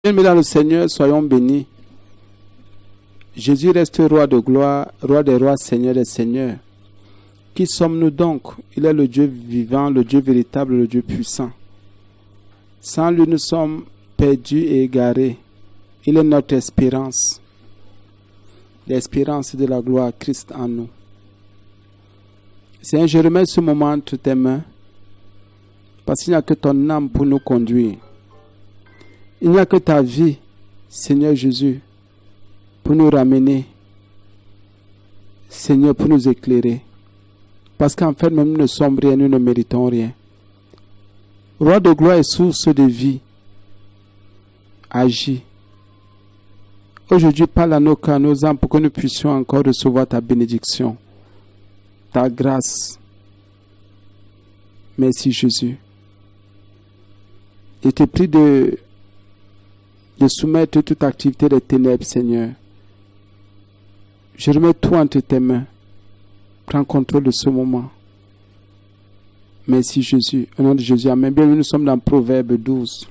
Bien-aimés dans le Seigneur, soyons bénis. Jésus reste roi de gloire, roi des rois, Seigneur des seigneurs. Qui sommes-nous donc? Il est le Dieu vivant, le Dieu véritable, le Dieu puissant. Sans lui, nous sommes perdus et égarés. Il est notre espérance. L'espérance de la gloire, Christ en nous. Seigneur, je remets ce moment entre tes mains, parce qu'il n'y a que ton âme pour nous conduire. Il n'y a que ta vie, Seigneur Jésus, pour nous ramener, Seigneur, pour nous éclairer. Parce qu'en fait, même nous ne sommes rien, nous ne méritons rien. Roi de gloire et source de vie, agis. Aujourd'hui, parle à nos cœurs, nos âmes, pour que nous puissions encore recevoir ta bénédiction, ta grâce. Merci Jésus. Je te prie de soumettre toute activité des ténèbres, Seigneur. Je remets tout entre tes mains. Prends contrôle de ce moment. Merci Jésus. Au nom de Jésus, amen. Bienvenue, nous sommes dans Proverbe 12.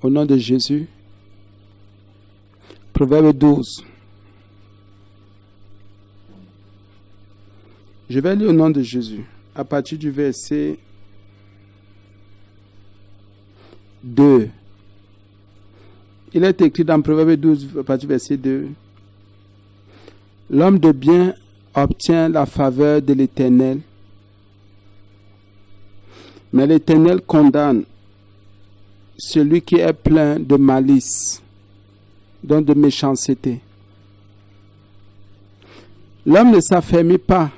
Au nom de Jésus. Proverbe 12. Je vais lire au nom de Jésus. À partir du verset 2. Il est écrit dans Proverbe 12, à partir du verset 2. L'homme de bien obtient la faveur de l'Éternel, mais l'Éternel condamne celui qui est plein de malice, donc de méchanceté. L'homme ne s'affermit pas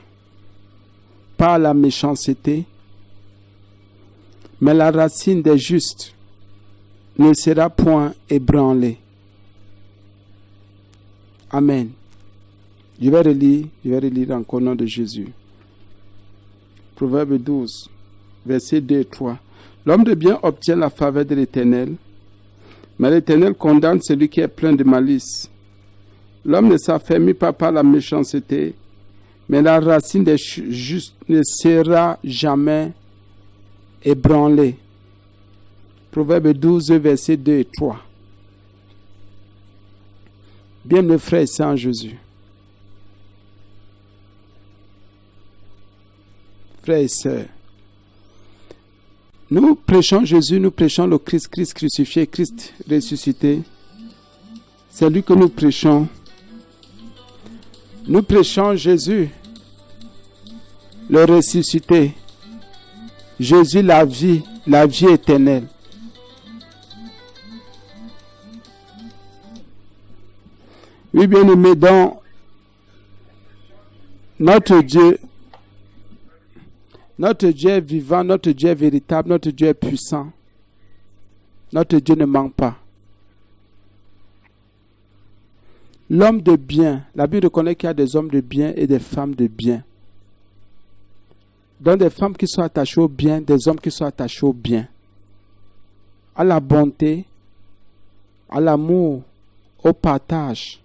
par la méchanceté, mais la racine des justes ne sera point ébranlée. Amen. Je vais relire encore au nom de Jésus. Proverbe 12, versets 2 et 3. L'homme de bien obtient la faveur de l'Éternel, mais l'Éternel condamne celui qui est plein de malice. L'homme ne s'affermit pas par la méchanceté, mais la racine des justes ne sera jamais ébranlée. Proverbe 12, versets 2 et 3. Bien mes frères et sœurs en Jésus. Frères et sœurs, nous prêchons Jésus, nous prêchons le Christ, Christ crucifié, Christ ressuscité. C'est lui que nous prêchons. Nous prêchons Jésus, le ressuscité. Jésus, la vie éternelle. Oui, bien-aimés, donc, notre Dieu est vivant, notre Dieu est véritable, notre Dieu est puissant. Notre Dieu ne ment pas. L'homme de bien, la Bible reconnaît qu'il y a des hommes de bien et des femmes de bien. Donc des femmes qui sont attachées au bien, des hommes qui sont attachés au bien. À la bonté, à l'amour, au partage,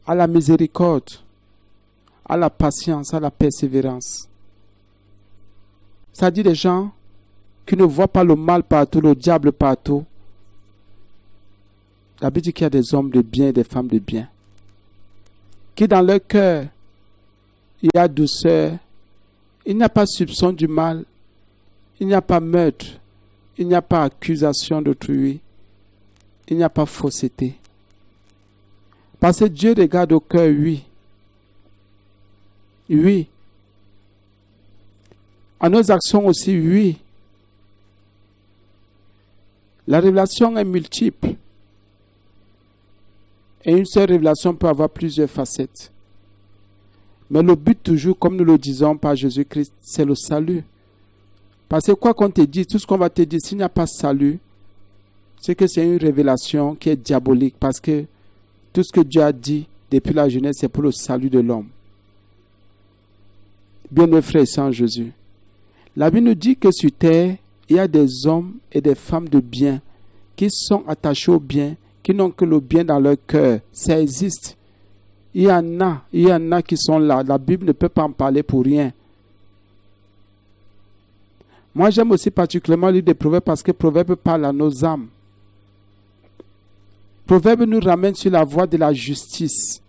à la miséricorde, à la patience, à la persévérance. Ça dit des gens qui ne voient pas le mal partout, le diable partout. La Bible dit qu'il y a des hommes de bien et des femmes de bien. Qui dans leur cœur, il y a douceur, il n'y a pas soupçon du mal, il n'y a pas meurtre, il n'y a pas accusation d'autrui, il n'y a pas fausseté. Parce que Dieu regarde au cœur, oui. Oui. À nos actions aussi, oui. La révélation est multiple. Et une seule révélation peut avoir plusieurs facettes. Mais le but toujours, comme nous le disons par Jésus-Christ, c'est le salut. Parce que quoi qu'on te dise, tout ce qu'on va te dire, s'il n'y a pas salut, c'est que c'est une révélation qui est diabolique. Parce que tout ce que Dieu a dit depuis la jeunesse, c'est pour le salut de l'homme. Bien mes frères et sœurs en Jésus. La Bible nous dit que sur terre, il y a des hommes et des femmes de bien qui sont attachés au bien, qui n'ont que le bien dans leur cœur. Ça existe. Il y en a qui sont là. La Bible ne peut pas en parler pour rien. Moi, j'aime aussi particulièrement lire des proverbes parce que Proverbes parle à nos âmes. Proverbes nous ramène sur la voie de la justice.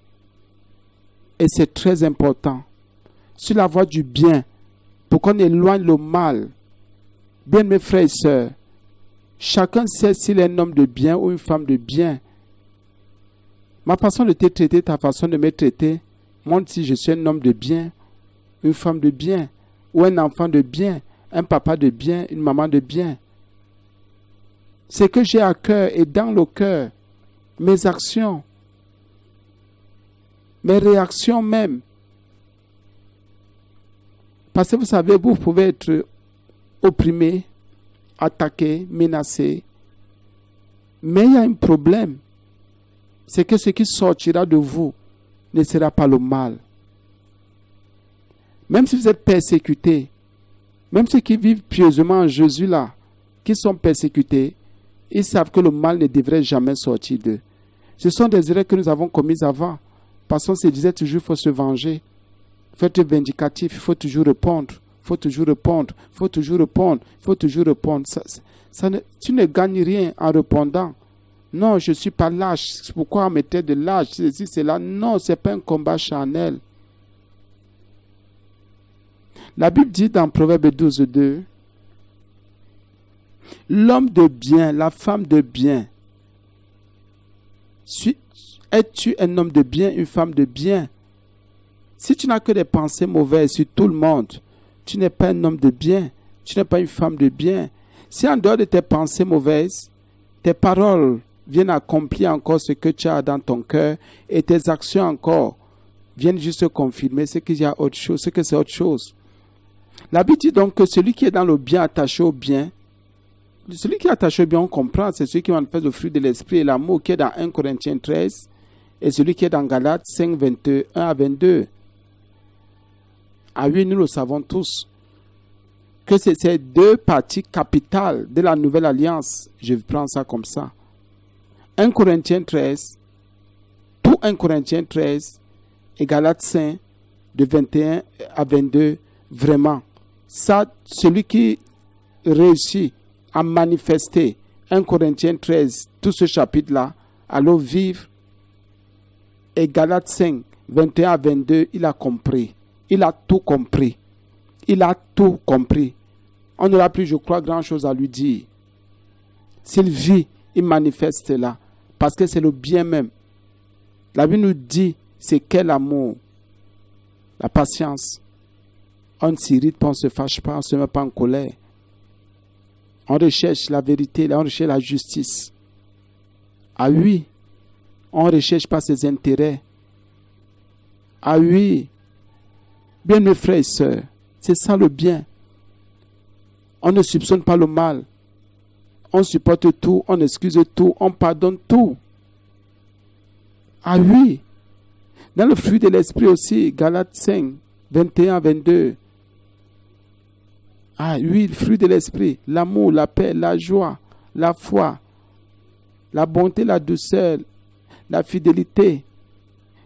Et c'est très important. Sur la voie du bien, pour qu'on éloigne le mal. Bien, mes frères et sœurs, chacun sait s'il est un homme de bien ou une femme de bien. Ma façon de te traiter, ta façon de me traiter, montre si je suis un homme de bien, une femme de bien, ou un enfant de bien, un papa de bien, une maman de bien. Ce que j'ai à cœur et dans le cœur, mes actions, mes réactions même. Parce que vous savez, vous pouvez être opprimé, attaqué, menacé. Mais il y a un problème. C'est que ce qui sortira de vous ne sera pas le mal. Même si vous êtes persécutés, même ceux qui vivent pieusement en Jésus là, qui sont persécutés, ils savent que le mal ne devrait jamais sortir d'eux. Ce sont des erreurs que nous avons commises avant. Parce qu'on se disait toujours qu'il faut se venger. Il faut être vindicatif, il faut toujours répondre. Il faut toujours répondre. Il faut toujours répondre. Il faut toujours répondre. Tu ne gagnes rien en répondant. Non, je ne suis pas lâche. Pourquoi on mettait de lâche? Ceci, cela. Non, ce n'est pas un combat charnel. La Bible dit dans Proverbe 12:2, l'homme de bien, la femme de bien. Es-tu un homme de bien, une femme de bien? Si tu n'as que des pensées mauvaises sur tout le monde, tu n'es pas un homme de bien, tu n'es pas une femme de bien. Si en dehors de tes pensées mauvaises, tes paroles viennent accomplir encore ce que tu as dans ton cœur et tes actions encore viennent juste confirmer ce qu'il y a autre chose, ce que c'est autre chose. La Bible dit donc que celui qui est dans le bien attaché au bien, celui qui est attaché au bien, on comprend, c'est celui qui manifeste le fruit de l'esprit et l'amour qui est dans 1 Corinthiens 13 et celui qui est dans Galates 5, 21 à 22. Ah oui, nous le savons tous, que c'est ces deux parties capitales de la nouvelle alliance. Je prends ça comme ça. 1 Corinthiens 13, tout 1 Corinthiens 13 et Galates 5, de 21 à 22, vraiment. Ça, celui qui réussit à manifester 1 Corinthiens 13, tout ce chapitre-là, alors vivre, et Galates 5, 21 à 22, il a compris. Il a tout compris. Il a tout compris. On n'aura plus, je crois, grand-chose à lui dire. S'il vit, il manifeste là. Parce que c'est le bien même. La Bible nous dit, c'est quel amour. La patience. On ne s'irrite pas, on ne se fâche pas, on ne se met pas en colère. On recherche la vérité, on recherche la justice. Ah oui, on ne recherche pas ses intérêts. Ah oui, bien mes frères et sœurs, c'est ça le bien. On ne soupçonne pas le mal. On supporte tout, on excuse tout, on pardonne tout. Ah oui, dans le fruit de l'esprit aussi, Galates 5, 21 à 22. Ah oui, le fruit de l'esprit, l'amour, la paix, la joie, la foi, la bonté, la douceur, la fidélité,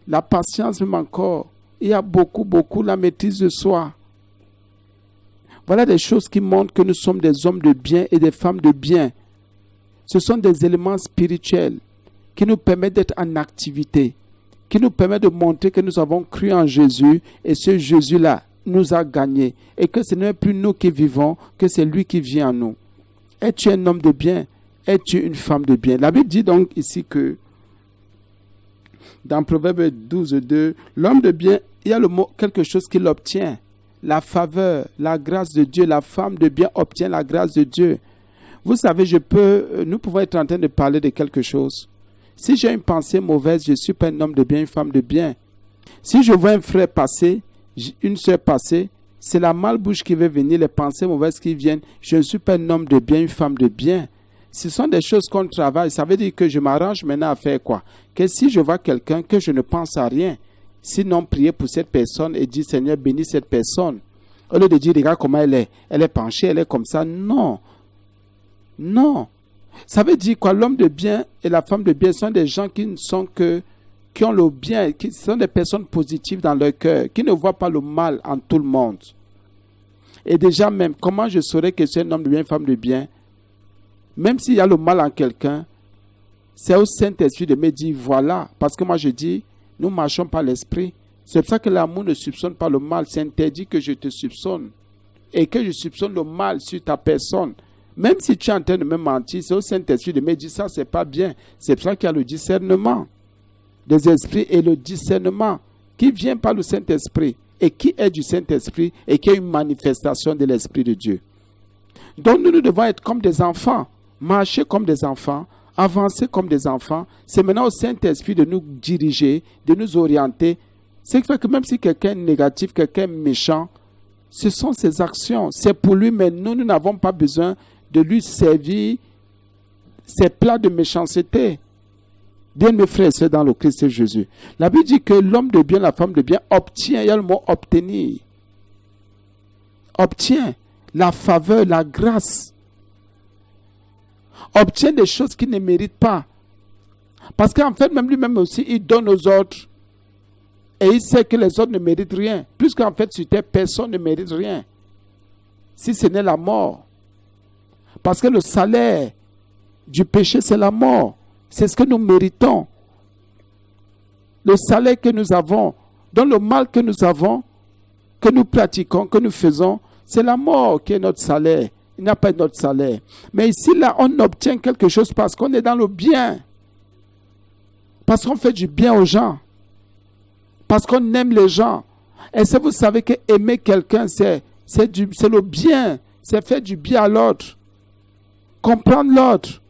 la patience même encore. Il y a beaucoup, la maîtrise de soi. Voilà des choses qui montrent que nous sommes des hommes de bien et des femmes de bien. Ce sont des éléments spirituels qui nous permettent d'être en activité, qui nous permettent de montrer que nous avons cru en Jésus et ce Jésus-là nous a gagnés et que ce n'est plus nous qui vivons, que c'est lui qui vit en nous. Es-tu un homme de bien? Es-tu une femme de bien? La Bible dit donc ici que dans Proverbe 12:2, l'homme de bien, il y a le mot quelque chose qu'il obtient. La faveur, la grâce de Dieu. La femme de bien obtient la grâce de Dieu. Vous savez, nous pouvons être en train de parler de quelque chose. Si j'ai une pensée mauvaise, je ne suis pas un homme de bien, une femme de bien. Si je vois un frère passer, une sœur passer, c'est la malbouche qui veut venir, les pensées mauvaises qui viennent. Je ne suis pas un homme de bien, une femme de bien. Ce sont des choses qu'on travaille. Ça veut dire que je m'arrange maintenant à faire quoi? Que si je vois quelqu'un, que je ne pense à rien. Sinon, prier pour cette personne et dire, Seigneur, bénis cette personne. Au lieu de dire, regarde comment elle est penchée, elle est comme ça. Non. Non. Ça veut dire quoi? L'homme de bien et la femme de bien sont des gens qui ont le bien, qui sont des personnes positives dans leur cœur, qui ne voient pas le mal en tout le monde. Et déjà même, comment je saurais que c'est un homme de bien, une femme de bien? Même s'il y a le mal en quelqu'un, c'est au Saint-Esprit de me dire, voilà. Parce que moi je dis, nous marchons par l'Esprit. C'est pour ça que l'amour ne soupçonne pas le mal. C'est interdit que je te soupçonne. Et que je soupçonne le mal sur ta personne. Même si tu es en train de me mentir, c'est au Saint-Esprit de me dire, ça c'est pas bien. C'est pour ça qu'il y a le discernement des esprits et le discernement qui vient par le Saint-Esprit. Et qui est du Saint-Esprit et qui est une manifestation de l'Esprit de Dieu. Donc nous devons être comme des enfants, marcher comme des enfants, avancer comme des enfants. C'est maintenant au Saint-Esprit de nous diriger, de nous orienter. C'est fait que même si quelqu'un est négatif, quelqu'un est méchant, ce sont ses actions. C'est pour lui, mais nous n'avons pas besoin de lui servir ces plats de méchanceté. Bien mes frères et sœurs dans le Christ Jésus. La Bible dit que l'homme de bien, la femme de bien obtient, il y a le mot obtenir. Obtient la faveur, la grâce. Obtient des choses qu'il ne mérite pas. Parce qu'en fait, même lui-même aussi, il donne aux autres. Et il sait que les autres ne méritent rien. Puisqu'en fait, sur terre, personne ne mérite rien. Si ce n'est la mort. Parce que le salaire du péché, c'est la mort. C'est ce que nous méritons. Le salaire que nous avons, dans le mal que nous avons, que nous pratiquons, que nous faisons, c'est la mort qui est notre salaire. Il n'y a pas notre salaire. Mais ici, là, on obtient quelque chose parce qu'on est dans le bien. Parce qu'on fait du bien aux gens. Parce qu'on aime les gens. Et si vous savez que aimer quelqu'un, c'est le bien. C'est faire du bien à l'autre. Comprendre l'autre.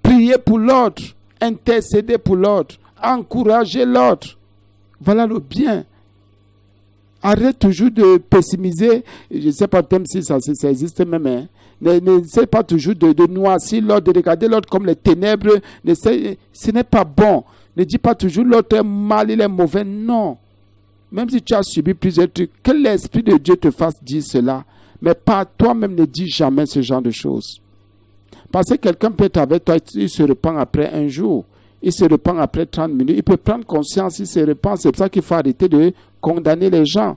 Prier pour l'autre, intercéder pour l'autre, encourager l'autre. Voilà le bien. Arrête toujours de pessimiser. Je ne sais pas même si ça existe même. Hein. N'essaie pas toujours de noircir l'autre, de regarder l'autre comme les ténèbres. Ce n'est pas bon. Ne dis pas toujours l'autre est mal, il est mauvais. Non. Même si tu as subi plusieurs trucs, que l'Esprit de Dieu te fasse dire cela. Mais pas toi-même ne dis jamais ce genre de choses. Parce que quelqu'un peut être avec toi, il se repent après un jour. Il se repent après 30 minutes. Il peut prendre conscience, il se repent. C'est pour ça qu'il faut arrêter de condamner les gens.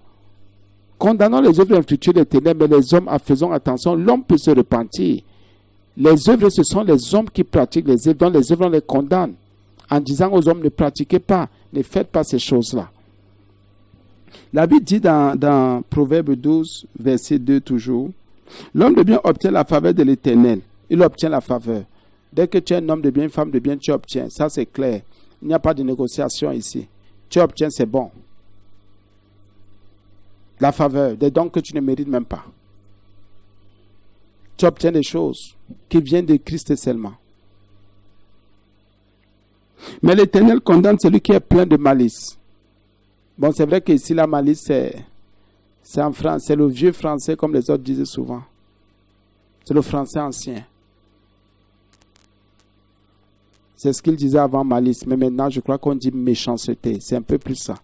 Condamnons les œuvres infructueuses des ténèbres, mais les hommes, faisons attention, l'homme peut se repentir. Les œuvres, ce sont les hommes qui pratiquent les œuvres, dont les œuvres, on les condamne. En disant aux hommes, ne pratiquez pas, ne faites pas ces choses-là. La Bible dit dans Proverbe 12, verset 2 toujours, l'homme de bien obtient la faveur de l'Éternel. Il obtient la faveur. Dès que tu es un homme de bien, une femme de bien, tu obtiens. Ça, c'est clair. Il n'y a pas de négociation ici. Tu obtiens, c'est bon. La faveur, des dons que tu ne mérites même pas. Tu obtiens des choses qui viennent de Christ seulement. Mais l'Éternel condamne celui qui est plein de malice. Bon, c'est vrai qu'ici, la malice, c'est en France. C'est le vieux français, comme les autres disaient souvent. C'est le français ancien. C'est ce qu'il disait avant malice. Mais maintenant, je crois qu'on dit méchanceté. C'est un peu plus ça.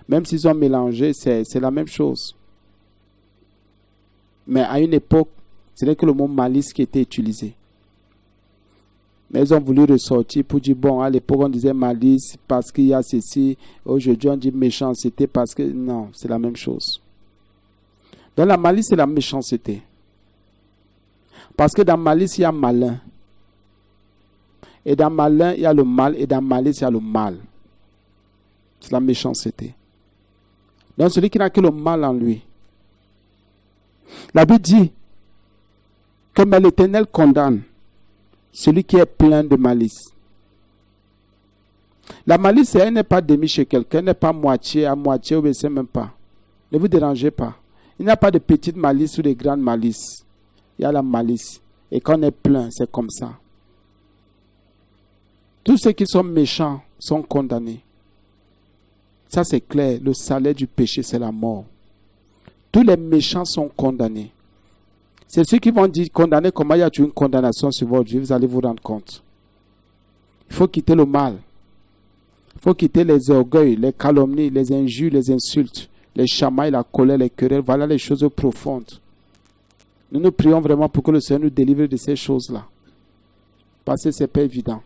Même s'ils ont mélangé, c'est la même chose. Mais à une époque, ce n'est que le mot malice qui était utilisé. Mais ils ont voulu ressortir pour dire, bon, à l'époque, on disait malice parce qu'il y a ceci. Aujourd'hui, on dit méchanceté parce que... Non, c'est la même chose. Donc la malice, c'est la méchanceté. Parce que dans malice, il y a malin. Et dans malin, il y a le mal. Et dans malice, il y a le mal. C'est la méchanceté. Donc celui qui n'a que le mal en lui. La Bible dit que l'Éternel condamne celui qui est plein de malice. La malice, elle n'est pas demi chez quelqu'un, elle n'est pas moitié, à moitié, ou ne sait même pas. Ne vous dérangez pas. Il n'y a pas de petite malice ou de grande malice. Il y a la malice. Et quand on est plein, c'est comme ça. Tous ceux qui sont méchants sont condamnés. Ça, c'est clair. Le salaire du péché, c'est la mort. Tous les méchants sont condamnés. C'est ceux qui vont dire condamner, comment il y a une condamnation sur votre vie, vous allez vous rendre compte. Il faut quitter le mal. Il faut quitter les orgueils, les calomnies, les injures, les insultes, les chamailles, la colère, les querelles. Voilà les choses profondes. Nous prions vraiment pour que le Seigneur nous délivre de ces choses-là. Parce que ce n'est pas évident.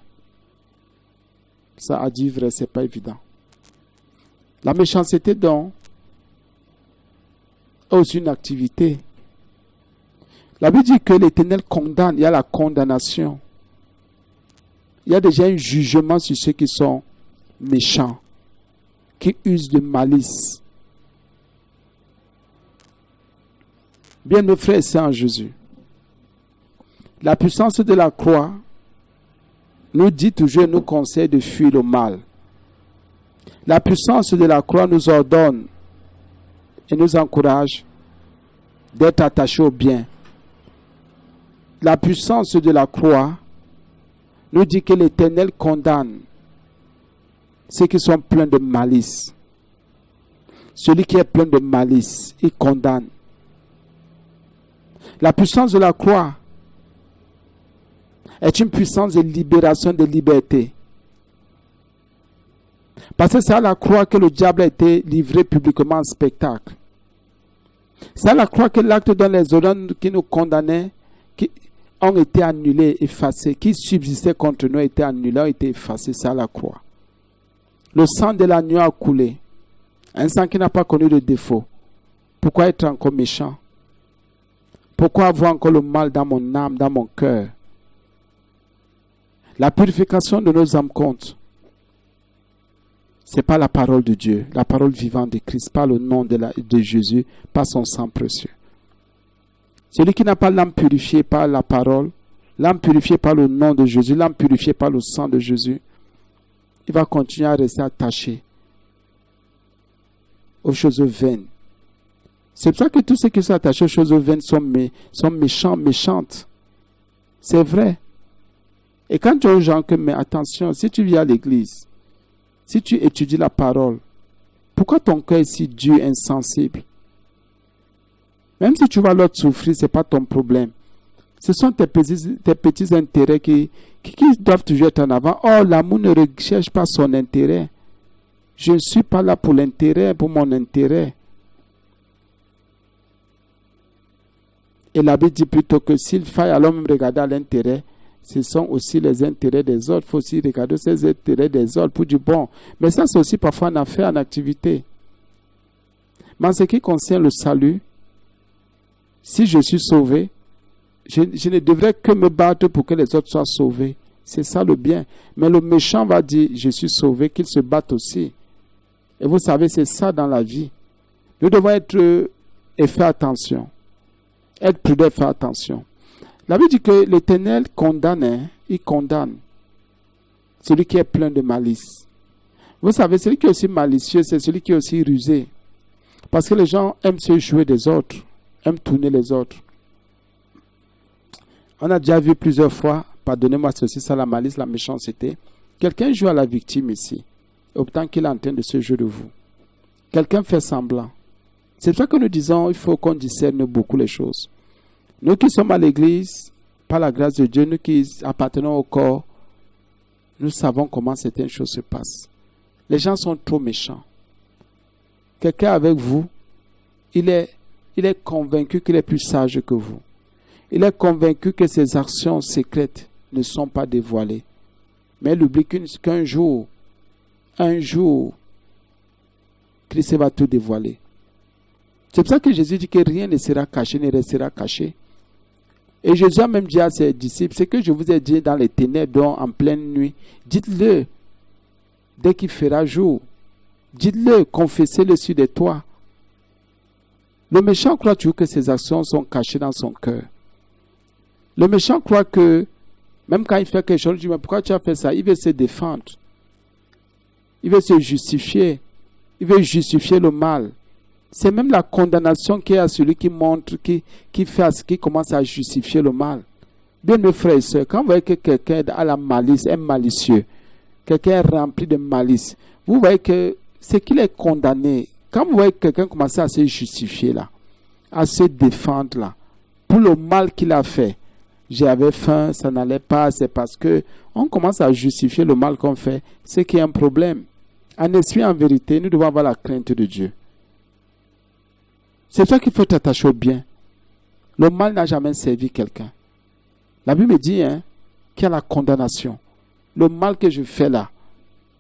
Ça, à dire vrai, ce n'est pas évident. La méchanceté, donc, a aussi une activité. La Bible dit que l'Éternel condamne, il y a la condamnation. Il y a déjà un jugement sur ceux qui sont méchants, qui usent de malice. Bien, mes frères et sœurs en Jésus, la puissance de la croix nous dit toujours et nous conseille de fuir le mal. La puissance de la croix nous ordonne et nous encourage d'être attachés au bien. La puissance de la croix nous dit que l'Éternel condamne ceux qui sont pleins de malice. Celui qui est plein de malice, il condamne. La puissance de la croix est une puissance de libération, de liberté. Parce que c'est à la croix que le diable a été livré publiquement en spectacle. C'est à la croix que l'acte dans les ordres qui nous condamnaient, qui ont été annulés, effacés, qui subsistaient contre nous, ont été annulés, ont été effacés. C'est à la croix. Le sang de l'agneau a coulé. Un sang qui n'a pas connu de défaut. Pourquoi être encore méchant? Pourquoi avoir encore le mal dans mon âme, dans mon cœur? La purification de nos âmes compte. Ce n'est pas la parole de Dieu, la parole vivante de Christ, pas le nom de Jésus, pas son sang précieux. Celui qui n'a pas l'âme purifiée par la parole, l'âme purifiée par le nom de Jésus, l'âme purifiée par le sang de Jésus, il va continuer à rester attaché aux choses vaines. C'est pour ça que tous ceux qui sont attachés aux choses vaines sont méchants, méchantes. C'est vrai. Et quand tu as aux gens que, mais attention, si tu viens à l'église, si tu étudies la parole, pourquoi ton cœur est si dur, insensible? Même si tu vas l'autre souffrir, ce n'est pas ton problème. Ce sont tes petits intérêts qui doivent toujours être en avant. Oh, l'amour ne recherche pas son intérêt. Je ne suis pas là pour l'intérêt, pour mon intérêt. Et la Bible dit plutôt que s'il faille alors même regarder à l'intérêt, ce sont aussi les intérêts des autres. Il faut aussi regarder ces intérêts des autres pour du bon. Mais ça, c'est aussi parfois en affaire, en activité. Mais en ce qui concerne le salut, si je suis sauvé, je ne devrais que me battre pour que les autres soient sauvés. C'est ça le bien. Mais le méchant va dire, je suis sauvé, qu'il se batte aussi. Et vous savez, c'est ça dans la vie. Nous devons être et faire attention. Être prudent et faire attention. La Bible dit que l'Éternel condamne, il condamne celui qui est plein de malice. Vous savez, celui qui est aussi malicieux, c'est celui qui est aussi rusé. Parce que les gens aiment se jouer des autres, aiment tourner les autres. On a déjà vu plusieurs fois, pardonnez-moi, c'est aussi ça la malice, la méchanceté. Quelqu'un joue à la victime ici, autant qu'il est en train de se jouer de vous. Quelqu'un fait semblant. C'est pour ça que nous disons, il faut qu'on discerne beaucoup les choses. Nous qui sommes à l'église, par la grâce de Dieu, nous qui appartenons au corps, nous savons comment certaines choses se passent. Les gens sont trop méchants. Quelqu'un avec vous, il est convaincu qu'il est plus sage que vous. Il est convaincu que ses actions secrètes ne sont pas dévoilées. Mais il oublie qu'un jour, Christ va tout dévoiler. C'est pour ça que Jésus dit que rien ne sera caché, ne restera caché. Et Jésus a même dit à ses disciples, ce que je vous ai dit dans les ténèbres, donc en pleine nuit, dites-le dès qu'il fera jour. Dites-le, confessez-le sur des toits. Le méchant croit toujours que ses actions sont cachées dans son cœur. Le méchant croit que, même quand il fait quelque chose, il dit, mais pourquoi tu as fait ça? Il veut se défendre. Il veut se justifier. Il veut justifier le mal. C'est même la condamnation qu'il y a à celui qui montre, qui commence à justifier le mal. Bien, mes frères et sœurs, quand vous voyez que quelqu'un a la malice, est malicieux, quelqu'un est rempli de malice, vous voyez que c'est qu'il est condamné. Quand vous voyez quelqu'un commencer à se justifier là, à se défendre là, pour le mal qu'il a fait, j'avais faim, ça n'allait pas, c'est parce que on commence à justifier le mal qu'on fait, c'est qu'il y a un problème. En esprit, en vérité, nous devons avoir la crainte de Dieu. C'est ça qu'il faut t'attacher au bien. Le mal n'a jamais servi quelqu'un. La Bible me dit qu'il y a la condamnation. Le mal que je fais là,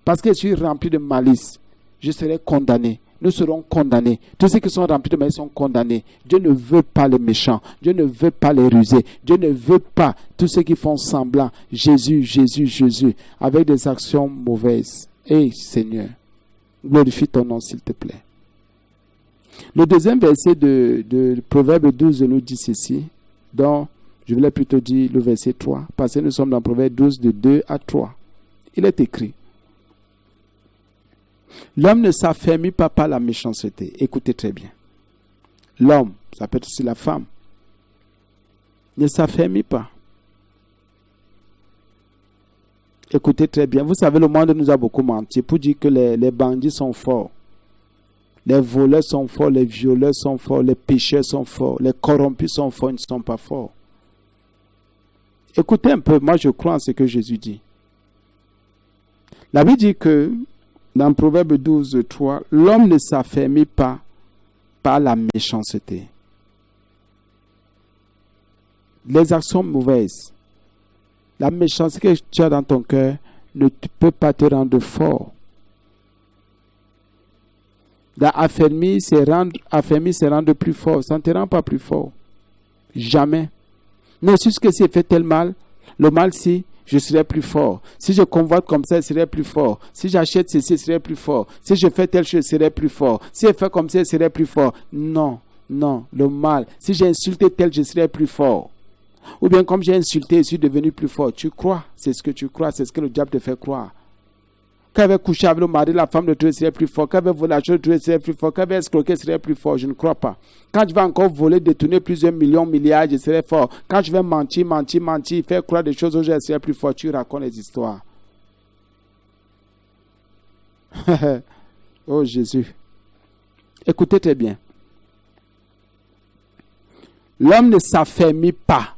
parce que je suis rempli de malice, je serai condamné. nous serons condamnés. Tous ceux qui sont remplis de malheur sont condamnés. Dieu ne veut pas les méchants. Dieu ne veut pas les rusés. Dieu ne veut pas tous ceux qui font semblant. Jésus, Jésus, Jésus, avec des actions mauvaises. Seigneur, glorifie ton nom, s'il te plaît. Le deuxième verset de Proverbe 12 nous dit ceci, dont je voulais plutôt dire le verset 3, parce que nous sommes dans Proverbe 12 de 2 à 3. Il est écrit: l'homme ne s'affermit pas par la méchanceté. Écoutez très bien. L'homme, ça peut être aussi la femme, ne s'affermit pas. Écoutez très bien. Vous savez, le monde nous a beaucoup menti pour dire que les bandits sont forts. Les voleurs sont forts, les violeurs sont forts, les pécheurs sont forts, les corrompus sont forts, ils ne sont pas forts. Écoutez un peu, moi je crois en ce que Jésus dit. La Bible dit que, dans Proverbe 12, 3, l'homme ne s'affermit pas par la méchanceté. Les actions mauvaises, la méchanceté que tu as dans ton cœur ne peut pas te rendre fort. Affermi, c'est rendre plus fort. Ça ne te rend pas plus fort. Jamais. Mais c'est ce que si fait tel mal, le mal si, je serai plus fort. Si je convoite comme ça, je serai plus fort. Si j'achète ceci, je serai plus fort. Si je fais telle chose, je serai plus fort. Si je fais comme ça, je serai plus fort. Non, non, le mal. Si j'ai insulté tel, je serai plus fort. Ou bien comme j'ai insulté, je suis devenu plus fort. Tu crois, c'est ce que tu crois, c'est ce que le diable te fait croire. Quand il avait couché avec le mari, la femme de Dieu serait plus fort. Quand il avait volé la chose de Dieu serait plus fort. Quand il avait escroqué, serait plus fort. Je ne crois pas. Quand je vais encore voler, détourner plusieurs millions, milliards, je serai fort. Quand je vais mentir, faire croire des choses aux gens, je serai plus fort. Tu racontes les histoires. Oh Jésus. Écoutez très bien. L'homme ne s'affermit pas.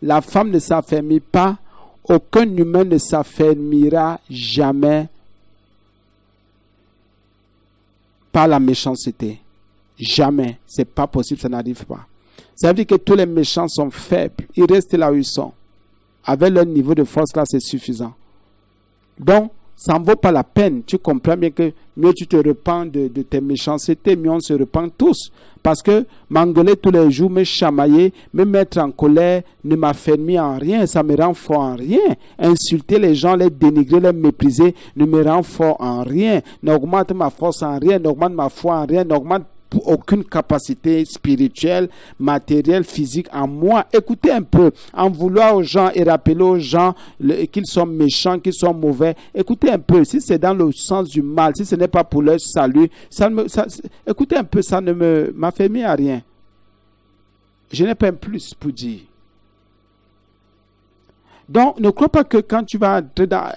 La femme ne s'affermit pas. Aucun humain ne s'affermira jamais par la méchanceté. Jamais. C'est pas possible, ça n'arrive pas. Ça veut dire que tous les méchants sont faibles. Ils restent là où ils sont. Avec leur niveau de force là, c'est suffisant. Donc, ça ne vaut pas la peine. Tu comprends bien que mieux tu te repens de tes méchancetés, mieux on se repent tous. Parce que m'engueuler tous les jours, me chamailler, me mettre en colère, ne m'affermit en rien, ça me rend fort en rien. Insulter les gens, les dénigrer, les mépriser, ne me rend fort en rien. N'augmente ma force en rien, n'augmente ma foi en rien, n'augmente aucune capacité spirituelle, matérielle, physique en moi. Écoutez un peu, en vouloir aux gens et rappeler aux gens qu'ils sont méchants, qu'ils sont mauvais. Écoutez un peu, si c'est dans le sens du mal, si ce n'est pas pour leur salut, écoutez un peu, ça ne m'affermit à rien. Je n'ai pas un plus pour dire. Donc, ne crois pas que quand tu vas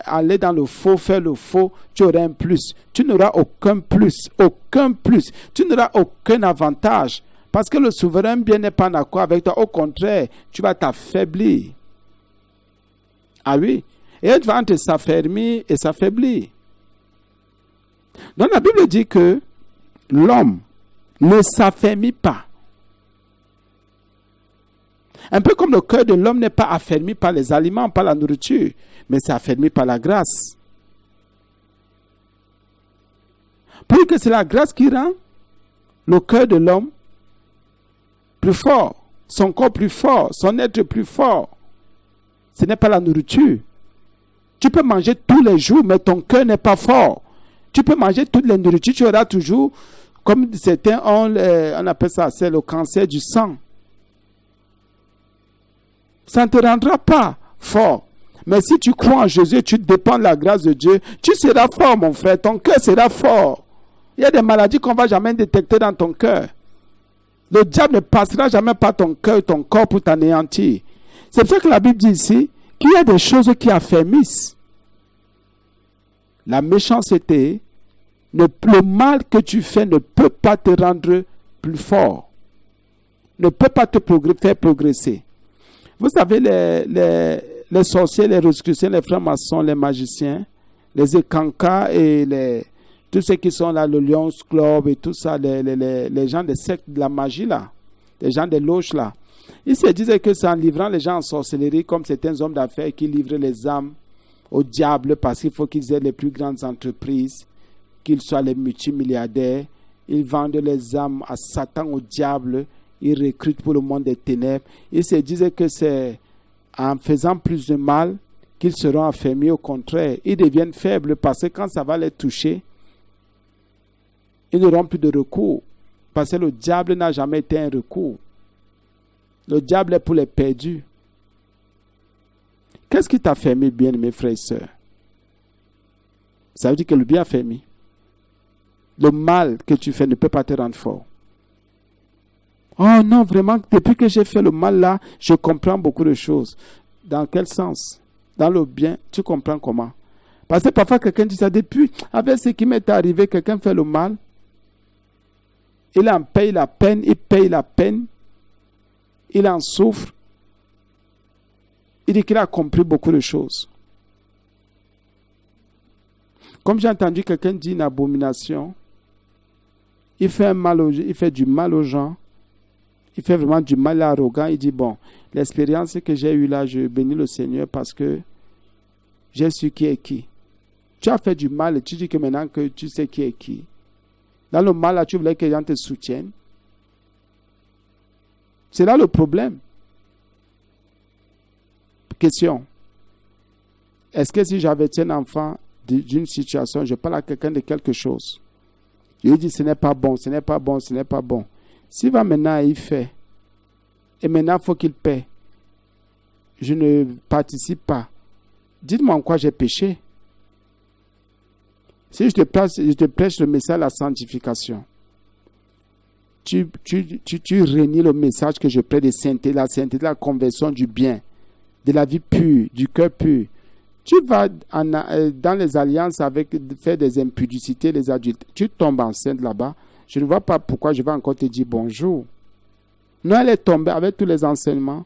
aller dans le faux, faire le faux, tu auras un plus. Tu n'auras aucun plus. Aucun plus. Tu n'auras aucun avantage. Parce que le souverain bien n'est pas en accord avec toi. Au contraire, tu vas t'affaiblir. Ah oui. Et tu vas entre s'affermir et s'affaiblir. Donc, la Bible dit que l'homme ne s'affermit pas. Un peu comme le cœur de l'homme n'est pas affermi par les aliments, par la nourriture, mais c'est affermi par la grâce. Pour que c'est la grâce qui rend le cœur de l'homme plus fort, son corps plus fort, son être plus fort. Ce n'est pas la nourriture. Tu peux manger tous les jours, mais ton cœur n'est pas fort. Tu peux manger toutes les nourritures, tu auras toujours, comme certains on appelle ça, c'est le cancer du sang. Ça ne te rendra pas fort. Mais si tu crois en Jésus, tu dépends de la grâce de Dieu, tu seras fort, mon frère. Ton cœur sera fort. Il y a des maladies qu'on ne va jamais détecter dans ton cœur. Le diable ne passera jamais par ton cœur, ton corps pour t'anéantir. C'est pour ça que la Bible dit ici qu'il y a des choses qui affermissent. La méchanceté, le mal que tu fais ne peut pas te rendre plus fort. Ne peut pas te faire progresser. Vous savez, les sorciers, les rosicruciens, les francs-maçons, les magiciens, les écancas et tous ceux qui sont là, le Lions Club et tout ça, les gens des sectes de la magie là, les gens des loges là, ils se disaient que c'est en livrant les gens en sorcellerie, comme certains hommes d'affaires qui livrent les âmes au diable parce qu'il faut qu'ils aient les plus grandes entreprises, qu'ils soient les multimilliardaires ils vendent les âmes à Satan, au diable, ils recrutent pour le monde des ténèbres. Ils se disent que c'est en faisant plus de mal qu'ils seront affermis. Au contraire, ils deviennent faibles parce que quand ça va les toucher, ils n'auront plus de recours. Parce que le diable n'a jamais été un recours. Le diable est pour les perdus. Qu'est-ce qui t'a fermé, bien, mes frères et sœurs? Ça veut dire que le bien a fermé. Le mal que tu fais ne peut pas te rendre fort. Oh non, vraiment, depuis que j'ai fait le mal là, je comprends beaucoup de choses. Dans quel sens? Dans le bien, tu comprends comment? Parce que parfois quelqu'un dit ça, depuis, avec ce qui m'est arrivé, quelqu'un fait le mal, il en paye la peine, il en souffre. Il dit qu'il a compris beaucoup de choses. Comme j'ai entendu quelqu'un dire une abomination, il fait du mal aux gens, il fait vraiment du mal à l'arrogant, il dit bon, l'expérience que j'ai eue là, je bénis le Seigneur parce que j'ai su qui est qui. Tu as fait du mal et tu dis que maintenant que tu sais qui est qui. Dans le mal là, tu voulais que les gens te soutiennent. C'est là le problème. Question. Est-ce que si j'avais un enfant d'une situation, je parle à quelqu'un de quelque chose, je lui dis ce n'est pas bon, ce n'est pas bon, ce n'est pas bon. S'il va maintenant y faire, et maintenant il faut qu'il paie, je ne participe pas. Dites-moi en quoi j'ai péché. Si je te prêche le message de la sanctification, tu renies le message que je prêche de sainteté, la sainteté, la conversion du bien, de la vie pure, du cœur pur. Tu vas dans les alliances avec faire des impudicités, les adultes. Tu tombes enceinte là-bas. Je ne vois pas pourquoi je vais encore te dire bonjour. Non, elle est tombée avec tous les enseignements.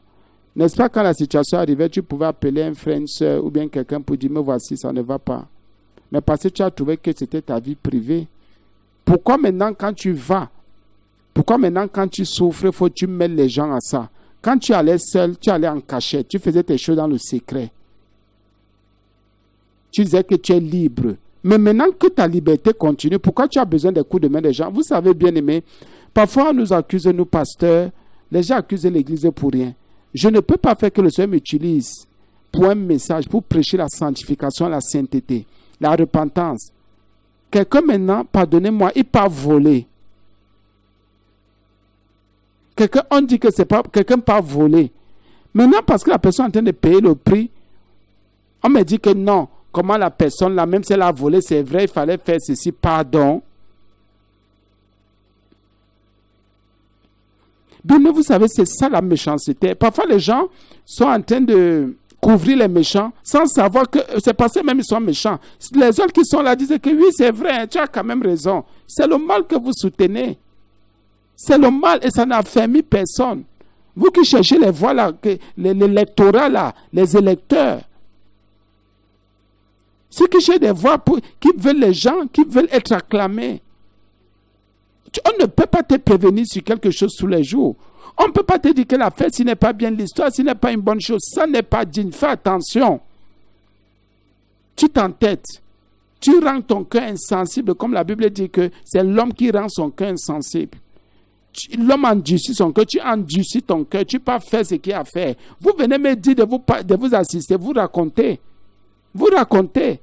N'est-ce pas, quand la situation arrivait, tu pouvais appeler un frère, une soeur ou bien quelqu'un pour dire, me voici, ça ne va pas. Mais parce que tu as trouvé que c'était ta vie privée. Pourquoi maintenant quand tu vas, pourquoi maintenant quand tu souffres, faut que tu mêles les gens à ça? Quand tu allais seul, tu allais en cachette, tu faisais tes choses dans le secret. Tu disais que tu es libre. Mais maintenant que ta liberté continue, pourquoi tu as besoin des coups de main des gens? Vous savez, bien aimé, parfois on nous accuse, nous pasteurs, les gens accusent l'église pour rien. Je ne peux pas faire que le Seigneur m'utilise pour un message, pour prêcher la sanctification, la sainteté, la repentance. Quelqu'un maintenant, pardonnez-moi, il part voler. Quelqu'un, on dit que c'est pas, quelqu'un part voler. Maintenant, parce que la personne est en train de payer le prix, on me dit que non, comment la personne là, même si elle a volé, c'est vrai, il fallait faire ceci, pardon. Bien, mais vous savez, c'est ça la méchanceté. Parfois, les gens sont en train de couvrir les méchants sans savoir que c'est parce que même ils sont méchants. Les autres qui sont là disent que oui, c'est vrai, tu as quand même raison. C'est le mal que vous soutenez. C'est le mal et ça n'a affermi personne. Vous qui cherchez les voix là, l'électorat là, les électeurs. Ceux qui cherchent des voix qui veulent les gens, qui veulent être acclamés. On ne peut pas te prévenir sur quelque chose tous les jours. On ne peut pas te dire que la fête, ce n'est pas bien l'histoire, ce n'est pas une bonne chose. Ça n'est pas digne. Fais attention. Tu t'entêtes. Tu rends ton cœur insensible, comme la Bible dit que c'est l'homme qui rend son cœur insensible. L'homme endurcit son cœur, tu endurcis ton cœur, tu ne peux pas faire ce qu'il y a à faire. Vous venez me dire de vous assister, vous racontez. Vous racontez.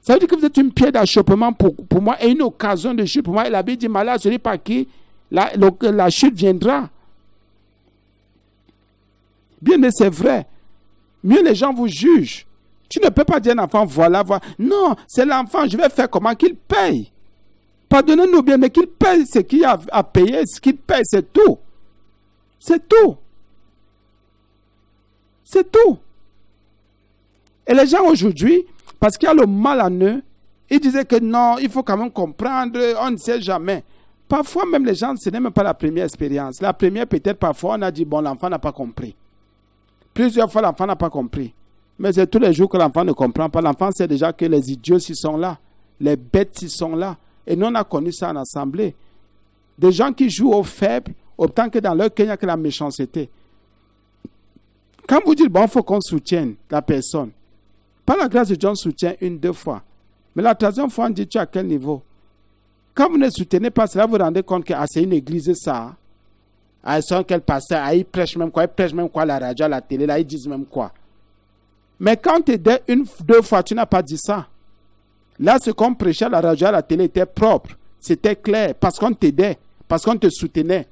Ça veut dire que vous êtes une pierre d'achoppement pour moi et une occasion de chute pour moi. Et la Bible dit, malade celui par qui la chute viendra. Bien, mais c'est vrai. Mieux les gens vous jugent. Tu ne peux pas dire à un enfant, voilà. Non, c'est l'enfant, je vais faire comment qu'il paye. Pardonnez-nous bien, mais qu'il paye ce qu'il a à payer, ce qu'il paye, c'est tout. C'est tout. C'est tout. Et les gens aujourd'hui, parce qu'il y a le mal en eux, ils disaient que non, il faut quand même comprendre, on ne sait jamais. Parfois même les gens, ce n'est même pas la première expérience. La première peut-être parfois on a dit, bon, l'enfant n'a pas compris. Plusieurs fois l'enfant n'a pas compris. Mais c'est tous les jours que l'enfant ne comprend pas. L'enfant sait déjà que les idiots s'y sont là, les bêtes s'y sont là. Et nous on a connu ça en assemblée. Des gens qui jouent aux faibles, autant que dans leur cœur il n'y a que la méchanceté. Quand vous dites, bon, il faut qu'on soutienne la personne. Par la grâce de Dieu, on soutient une, deux fois. Mais la troisième fois, on dit, tu es à quel niveau? quand vous ne soutenez pas cela, vous vous rendez compte que c'est une église ça. Ils sont quel pasteur, ils prêchent même quoi, à la radio, à la télé, là, ils disent même quoi. Mais quand tu aidais une, deux fois, tu n'as pas dit ça. Là, ce qu'on prêchait à la radio, à la télé était propre. C'était clair, parce qu'on t'aidait, parce qu'on te soutenait.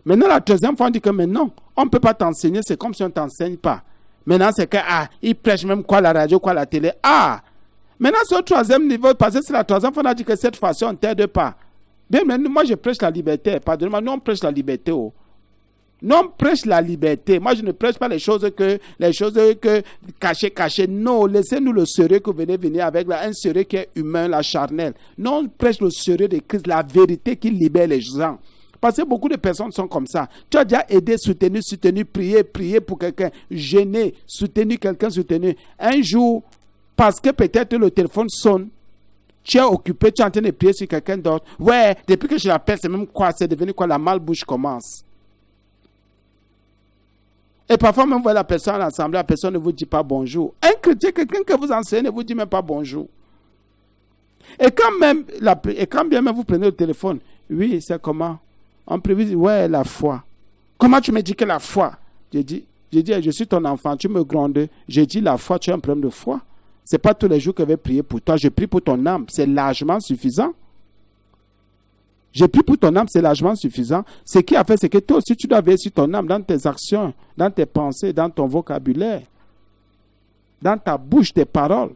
Maintenant, la troisième fois, on dit que mais non, on ne peut pas t'enseigner, c'est comme si on ne t'enseigne pas. Maintenant, c'est que, ils prêchent même quoi à la radio, quoi à la télé. Maintenant, sur le troisième niveau, parce que c'est la troisième fois, on a dit que cette fois-ci, on ne t'aide pas. Bien, mais moi, je prêche la liberté. Pardonnez-moi, nous, on prêche la liberté. Non, on prêche la liberté. Moi, je ne prêche pas les choses que cachées. Non, laissez-nous le sérieux que vous venez venir avec, là, un sérieux qui est humain, la charnel. Non, on prêche le sérieux de Christ, la vérité qui libère les gens. Parce que beaucoup de personnes sont comme ça. Tu as déjà aidé, soutenu, prié pour quelqu'un, gêné, soutenu quelqu'un, soutenu. Un jour, parce que peut-être le téléphone sonne, tu es occupé, tu es en train de prier sur quelqu'un d'autre. Ouais, depuis que je l'appelle, c'est même quoi, c'est devenu quoi, la malbouche commence. Et parfois, même vous voyez la personne à l'assemblée, la personne ne vous dit pas bonjour. Un chrétien, quelqu'un que vous enseignez, ne vous dit même pas bonjour. Et quand bien même vous prenez le téléphone, oui, c'est comment? On prévise, ouais, la foi. Comment tu me dis que la foi? J'ai dit, je suis ton enfant, tu me grondes. J'ai dit, la foi, tu as un problème de foi. Ce n'est pas tous les jours que je vais prier pour toi. Je prie pour ton âme. C'est largement suffisant. Je prie pour ton âme, c'est largement suffisant. Ce qui a fait, c'est que toi aussi, tu dois veiller sur ton âme dans tes actions, dans tes pensées, dans ton vocabulaire, dans ta bouche, tes paroles.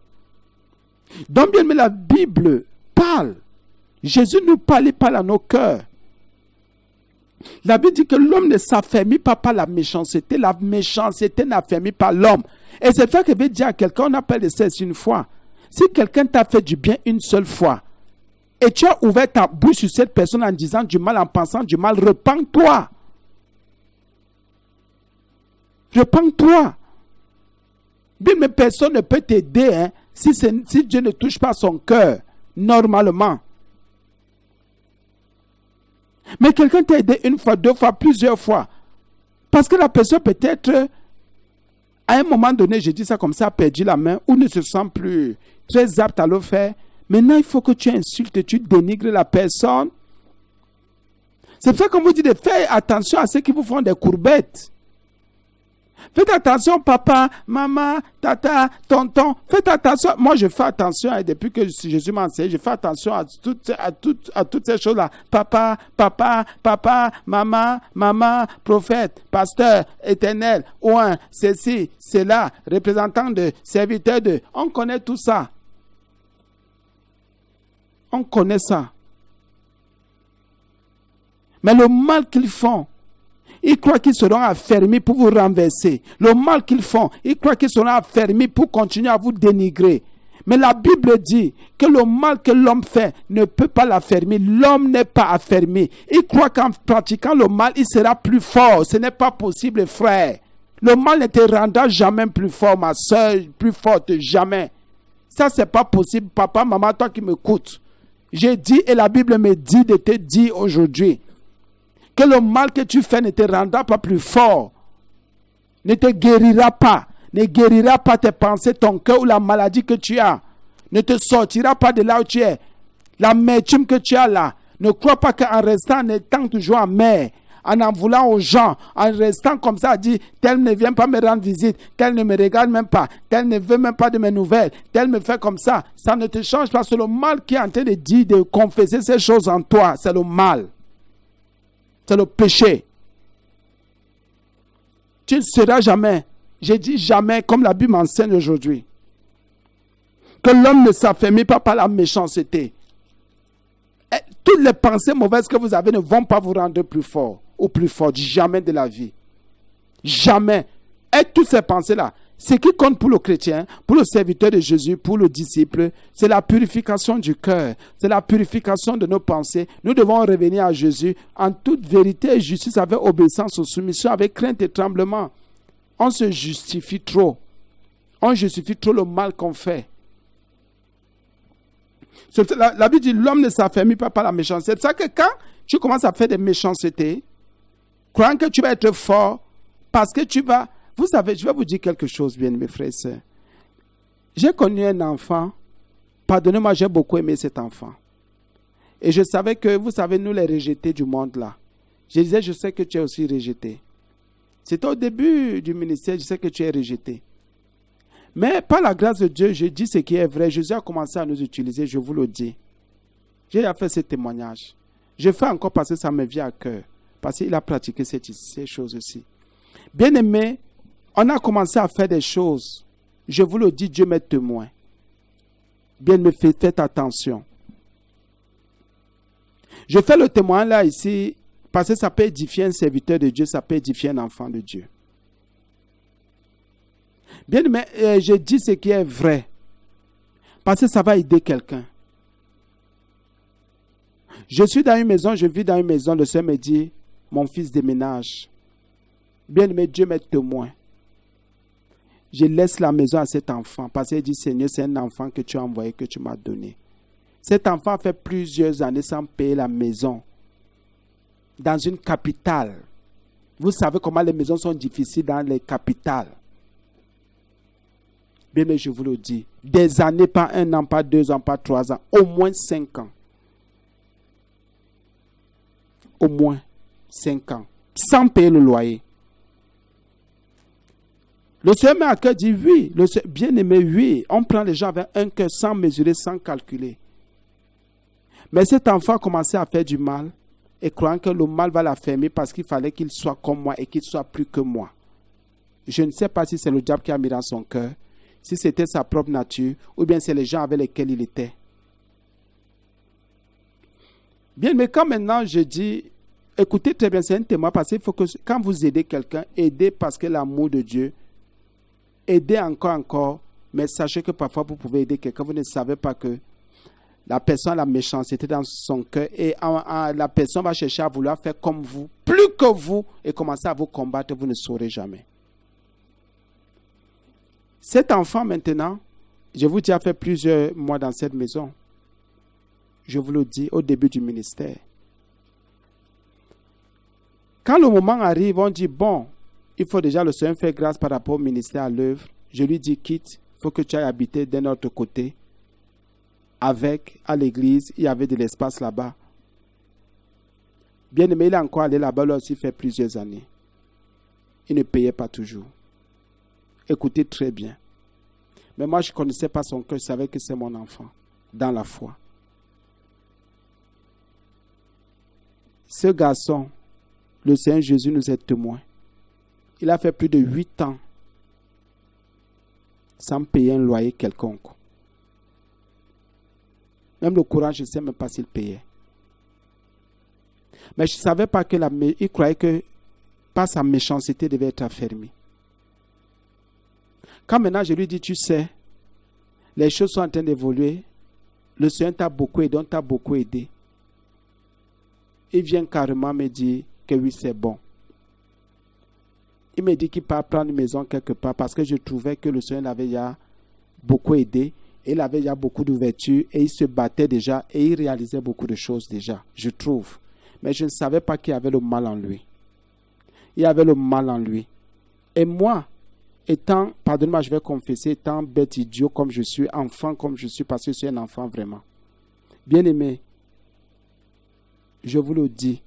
Donc, bien, mais la Bible parle. Jésus nous parle, il parle à nos cœurs. La Bible dit que l'homme ne s'affermit pas par la méchanceté. La méchanceté n'affermit pas l'homme. Et c'est ça que veut dire à quelqu'un, on appelle le cesse une fois. Si quelqu'un t'a fait du bien une seule fois, et tu as ouvert ta bouche sur cette personne en disant du mal, en pensant du mal, repens-toi. Repens-toi. Bien, mais personne ne peut t'aider si Dieu ne touche pas son cœur, normalement. Mais quelqu'un t'a aidé une fois, deux fois, plusieurs fois. Parce que la personne peut-être, à un moment donné, je dis ça comme ça, a perdu la main ou ne se sent plus très apte à le faire. Maintenant, il faut que tu insultes, tu dénigres la personne. C'est pour ça qu'on vous dit de faire attention à ceux qui vous font des courbettes. Faites attention, papa, maman, tata, tonton. Faites attention. Moi, je fais attention depuis que Jésus m'a enseigné. Je fais attention à toutes ces choses-là. Papa, maman, prophète, pasteur, éternel, ouin, ceci, cela, représentant de, serviteur de. On connaît tout ça. On connaît ça. Mais le mal qu'ils font, ils croient qu'ils seront affermis pour vous renverser. Le mal qu'ils font, ils croient qu'ils seront affermis pour continuer à vous dénigrer. Mais la Bible dit que le mal que l'homme fait ne peut pas l'affermir. L'homme n'est pas affermi. Il croit qu'en pratiquant le mal, il sera plus fort. Ce n'est pas possible, frère. Le mal ne te rendra jamais plus fort, ma soeur, plus forte, jamais. Ça, c'est pas possible. Papa, maman, toi qui m'écoutes. J'ai dit et la Bible me dit de te dire aujourd'hui que le mal que tu fais ne te rendra pas plus fort, ne te guérira pas, ne guérira pas tes pensées, ton cœur ou la maladie que tu as, ne te sortira pas de là où tu es. L'amertume que tu as là, ne crois pas qu'en restant, en étant toujours amer, en voulant aux gens, en restant comme ça, dit, tel ne vient pas me rendre visite, tel ne me regarde même pas, tel ne veut même pas de mes nouvelles, tel me fait comme ça ne te change pas. C'est le mal qui est en train de dire, de confesser ces choses en toi, c'est le mal. C'est le péché. Tu ne seras jamais, j'ai dit jamais, comme la Bible m'enseigne aujourd'hui, que l'homme ne s'affermit pas par la méchanceté. Et toutes les pensées mauvaises que vous avez ne vont pas vous rendre plus fort ou plus fort, jamais de la vie. Jamais. Et toutes ces pensées-là, ce qui compte pour le chrétien, pour le serviteur de Jésus, pour le disciple, c'est la purification du cœur, c'est la purification de nos pensées. Nous devons revenir à Jésus en toute vérité et justice, avec obéissance aux soumissions, avec crainte et tremblement. On se justifie trop. On justifie trop le mal qu'on fait. La Bible dit l'homme ne s'affermit pas par la méchanceté. C'est ça que quand tu commences à faire des méchancetés, croyant que tu vas être fort, parce que tu vas... Vous savez, je vais vous dire quelque chose, bien mes frères et sœurs. J'ai connu un enfant, pardonnez-moi, j'ai beaucoup aimé cet enfant. Et je savais que, vous savez, nous les rejetés du monde là. Je disais, je sais que tu es aussi rejeté. C'était au début du ministère, je sais que tu es rejeté. Mais par la grâce de Dieu, je dis ce qui est vrai. Jésus a commencé à nous utiliser, je vous le dis. J'ai déjà fait ce témoignage. Je fais encore parce que ça me vient à cœur. Parce qu'il a pratiqué ces choses aussi. Bien aimé, on a commencé à faire des choses. Je vous le dis, Dieu m'est témoin. Bien aimé, faites attention. Je fais le témoin là ici parce que ça peut édifier un serviteur de Dieu, ça peut édifier un enfant de Dieu. Bien aimé, je dis ce qui est vrai parce que ça va aider quelqu'un. Je suis dans une maison, je vis dans une maison, le Seigneur me dit, mon fils déménage. Bien aimé, Dieu m'est témoin. Je laisse la maison à cet enfant parce qu'il dit, Seigneur, c'est un enfant que tu as envoyé, que tu m'as donné. Cet enfant a fait plusieurs années sans payer la maison. Dans une capitale. Vous savez comment les maisons sont difficiles dans les capitales. Bien, mais je vous le dis. Des années, pas 1 an, pas 2 ans, pas 3 ans. Au moins 5 ans. Au moins 5 ans. Sans payer le loyer. Le Seigneur m'a à cœur dit oui. Bien aimé, oui. On prend les gens avec un cœur sans mesurer, sans calculer. Mais cet enfant a commencé à faire du mal et croyant que le mal va l'affermir parce qu'il fallait qu'il soit comme moi et qu'il soit plus que moi. Je ne sais pas si c'est le diable qui a mis dans son cœur, si c'était sa propre nature ou bien c'est les gens avec lesquels il était. Bien, mais quand maintenant je dis, écoutez très bien, c'est un témoin parce qu'il faut que quand vous aidez quelqu'un, aidez parce que l'amour de Dieu, aidez encore, mais sachez que parfois vous pouvez aider quelqu'un, vous ne savez pas que la personne a la méchanceté dans son cœur et la personne va chercher à vouloir faire comme vous, plus que vous, et commencer à vous combattre, vous ne saurez jamais. Cet enfant maintenant, je vous dis, a fait plusieurs mois dans cette maison. Je vous le dis, au début du ministère. Quand le moment arrive, on dit, bon, il faut déjà le Seigneur faire grâce par rapport au ministère à l'œuvre. Je lui dis, quitte, il faut que tu ailles habiter d'un autre côté. À l'église, il y avait de l'espace là-bas. Bien aimé, il est encore allé là-bas, là aussi fait plusieurs années. Il ne payait pas toujours. Écoutez très bien. Mais moi, je ne connaissais pas son cœur, je savais que c'est mon enfant, dans la foi. Ce garçon, le Seigneur Jésus nous est témoin. Il a fait plus de 8 ans sans payer un loyer quelconque. Même le courant, je ne sais même pas s'il payait. Mais je ne savais pas il croyait que par sa méchanceté, il devait être affermi. Quand maintenant je lui dis, tu sais, les choses sont en train d'évoluer, le Seigneur t'a beaucoup aidé, on t'a beaucoup aidé. Il vient carrément me dire que oui, c'est bon. Il me dit qu'il part prendre une maison quelque part parce que je trouvais que le Seigneur l'avait déjà beaucoup aidé. Il avait déjà beaucoup d'ouverture et il se battait déjà et il réalisait beaucoup de choses déjà, je trouve. Mais je ne savais pas qu'il y avait le mal en lui. Il y avait le mal en lui. Et moi, étant, pardonnez-moi, je vais confesser, étant bête idiot comme je suis, enfant comme je suis, parce que je suis un enfant vraiment. Bien aimé, je vous le dis,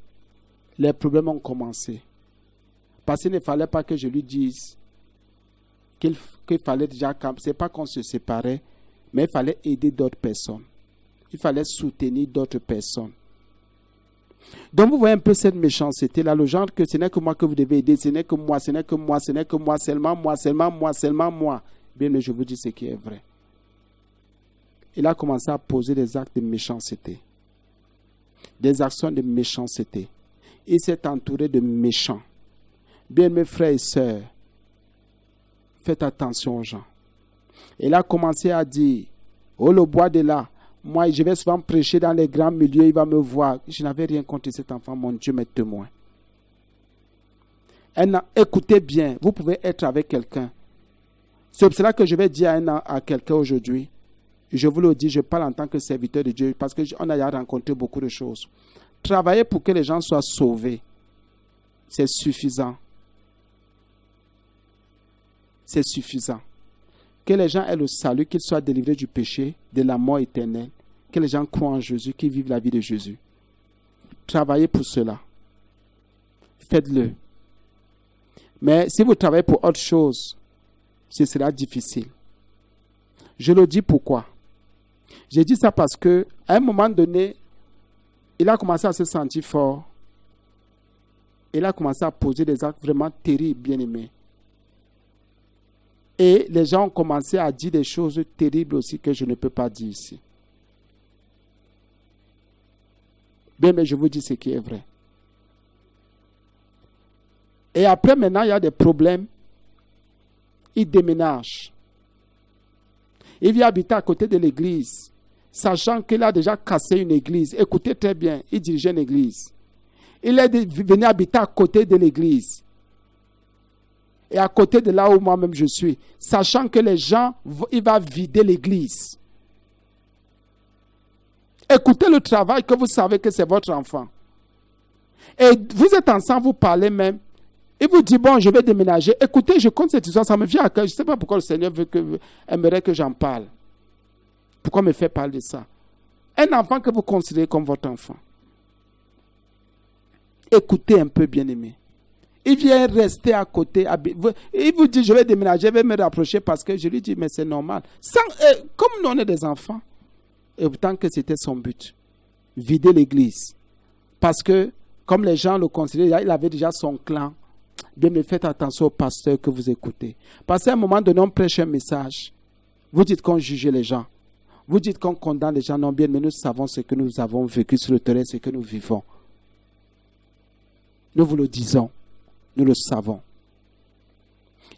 les problèmes ont commencé. Parce qu'il ne fallait pas que je lui dise qu'il fallait déjà, c'est pas qu'on se séparait, mais il fallait aider d'autres personnes. Il fallait soutenir d'autres personnes. Donc vous voyez un peu cette méchanceté-là, le genre que ce n'est que moi que vous devez aider, ce n'est que moi, ce n'est que moi, ce n'est que moi, seulement moi, seulement moi, seulement moi. Bien, mais je vous dis ce qui est vrai. Il a commencé à poser des actes de méchanceté. Des actions de méchanceté. Il s'est entouré de méchants. Bien, mes frères et sœurs, faites attention aux gens. Il a commencé à dire, oh le bois de là, moi je vais souvent prêcher dans les grands milieux, il va me voir. Je n'avais rien contre cet enfant, mon Dieu m'est témoin. Écoutez bien, vous pouvez être avec quelqu'un. C'est pour cela que je vais dire à quelqu'un aujourd'hui, je vous le dis, je parle en tant que serviteur de Dieu, parce qu'on a rencontré beaucoup de choses. Travailler pour que les gens soient sauvés, c'est suffisant. C'est suffisant. Que les gens aient le salut, qu'ils soient délivrés du péché, de la mort éternelle. que les gens croient en Jésus, qu'ils vivent la vie de Jésus. Travaillez pour cela. Faites-le. Mais si vous travaillez pour autre chose, ce sera difficile. Je le dis pourquoi. J'ai dit ça parce que à un moment donné, il a commencé à se sentir fort. Il a commencé à poser des actes vraiment terribles, bien-aimés. Et les gens ont commencé à dire des choses terribles aussi que je ne peux pas dire ici. Bien, mais je vous dis ce qui est vrai. Et après, maintenant, il y a des problèmes. Il déménage. Il vient habiter à côté de l'église, sachant qu'il a déjà cassé une église. Écoutez très bien, il dirigeait une église. Il est venu habiter à côté de l'église. Et à côté de là où moi-même je suis, sachant que les gens, il va vider l'église. Écoutez le travail que vous savez que c'est votre enfant. Et vous êtes ensemble, vous parlez même. Il vous dit, bon, je vais déménager. Écoutez, je compte cette histoire, ça me vient à cœur. Je ne sais pas pourquoi le Seigneur aimerait que j'en parle. Pourquoi me fait parler de ça? Un enfant que vous considérez comme votre enfant. Écoutez un peu, bien-aimé. Il vient rester à côté. Il vous dit, je vais déménager, je vais me rapprocher parce que je lui dis, mais c'est normal. Comme nous, on est des enfants. Et autant que c'était son but. Vider l'église. Parce que, comme les gens le considéraient, il avait déjà son clan. Bien, mais faites attention au pasteur que vous écoutez. Parce qu'à un moment donné, on prêche un message. Vous dites qu'on juge les gens. Vous dites qu'on condamne les gens. Non, bien, mais nous savons ce que nous avons vécu sur le terrain, ce que nous vivons. Nous vous le disons. Nous le savons.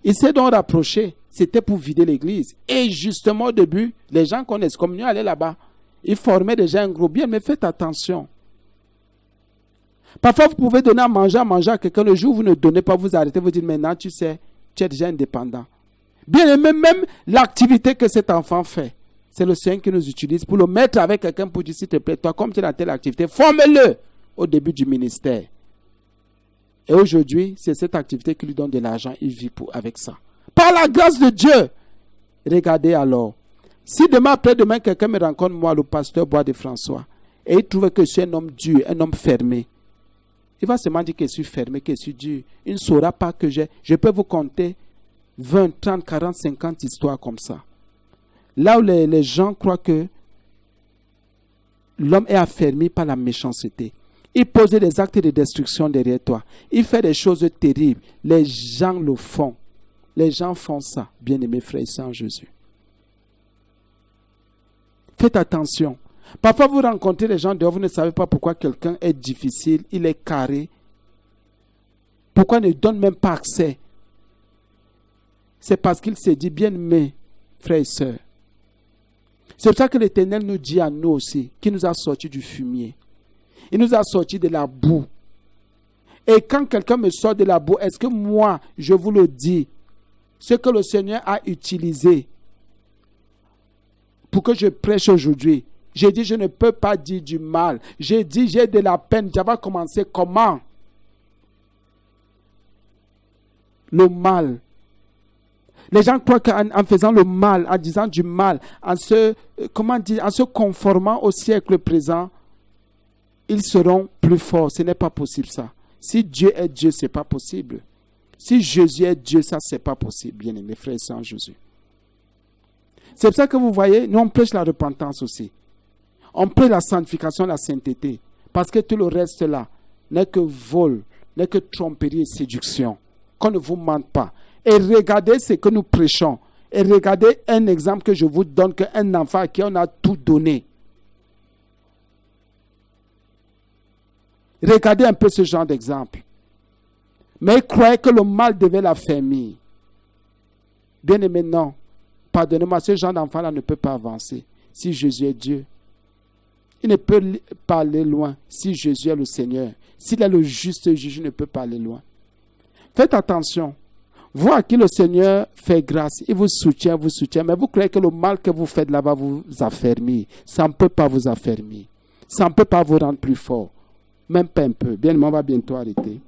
Il s'est donc rapproché. C'était pour vider l'église. Et justement, au début, les gens qu'on excommuniait allaient là-bas. Ils formaient déjà un groupe. Bien, mais faites attention. Parfois, vous pouvez donner à manger à quelqu'un. Le jour où vous ne donnez pas, vous arrêtez, vous dites, maintenant, tu sais, tu es déjà indépendant. Bien aimé, même l'activité que cet enfant fait, c'est le Seigneur qui nous utilise pour le mettre avec quelqu'un pour dire, s'il te plaît, toi, comme tu es dans telle activité, forme-le au début du ministère. Et aujourd'hui, c'est cette activité qui lui donne de l'argent. Il vit avec ça. Par la grâce de Dieu. Regardez alors. Si demain, après-demain, quelqu'un me rencontre, moi, le pasteur Bois de François, et il trouve que je suis un homme dur, un homme fermé, il va seulement dire que je suis fermé, que je suis dur. Il ne saura pas que je peux vous compter 20, 30, 40, 50 histoires comme ça. Là où les gens croient que l'homme est affermi par la méchanceté. Il pose des actes de destruction derrière toi. Il fait des choses terribles. Les gens le font. Les gens font ça, bien-aimés frères et sœurs en Jésus. Faites attention. Parfois, vous rencontrez les gens dehors, vous ne savez pas pourquoi quelqu'un est difficile, il est carré. Pourquoi il ne donne même pas accès? C'est parce qu'il s'est dit, bien-aimés frères et sœurs. C'est pour ça que l'Éternel nous dit à nous aussi, qu'il nous a sortis du fumier. Il nous a sortis de la boue. Et quand quelqu'un me sort de la boue, est-ce que moi, je vous le dis, ce que le Seigneur a utilisé pour que je prêche aujourd'hui, j'ai dit, je ne peux pas dire du mal. J'ai dit, j'ai de la peine. J'avais commencé comment? Le mal. Les gens croient qu'en faisant le mal, en disant du mal, en se conformant au siècle présent, ils seront plus forts. Ce n'est pas possible ça. Si Dieu est Dieu, ce n'est pas possible. Si Jésus est Dieu, ça, ce n'est pas possible, bien aimés frères et sœurs en Jésus. C'est pour ça que vous voyez, nous on prêche la repentance aussi. On prêche la sanctification, la sainteté. Parce que tout le reste là n'est que vol, n'est que tromperie et séduction. Qu'on ne vous mente pas. Et regardez ce que nous prêchons. Et regardez un exemple que je vous donne, qu'un enfant à qui on a tout donné. Regardez un peu ce genre d'exemple. Mais il croyait que le mal devait l'affermir. Bien aimé, non. Pardonnez-moi, ce genre d'enfant-là ne peut pas avancer. Si Jésus est Dieu, il ne peut pas aller loin. Si Jésus est le Seigneur, s'il est le juste juge, il ne peut pas aller loin. Faites attention. Vous à qui le Seigneur fait grâce, il vous soutient, mais vous croyez que le mal que vous faites là-bas vous affermir. Ça ne peut pas vous affermir. Ça ne peut pas vous rendre plus fort. Même pas un peu. Bien, on va bientôt arrêter.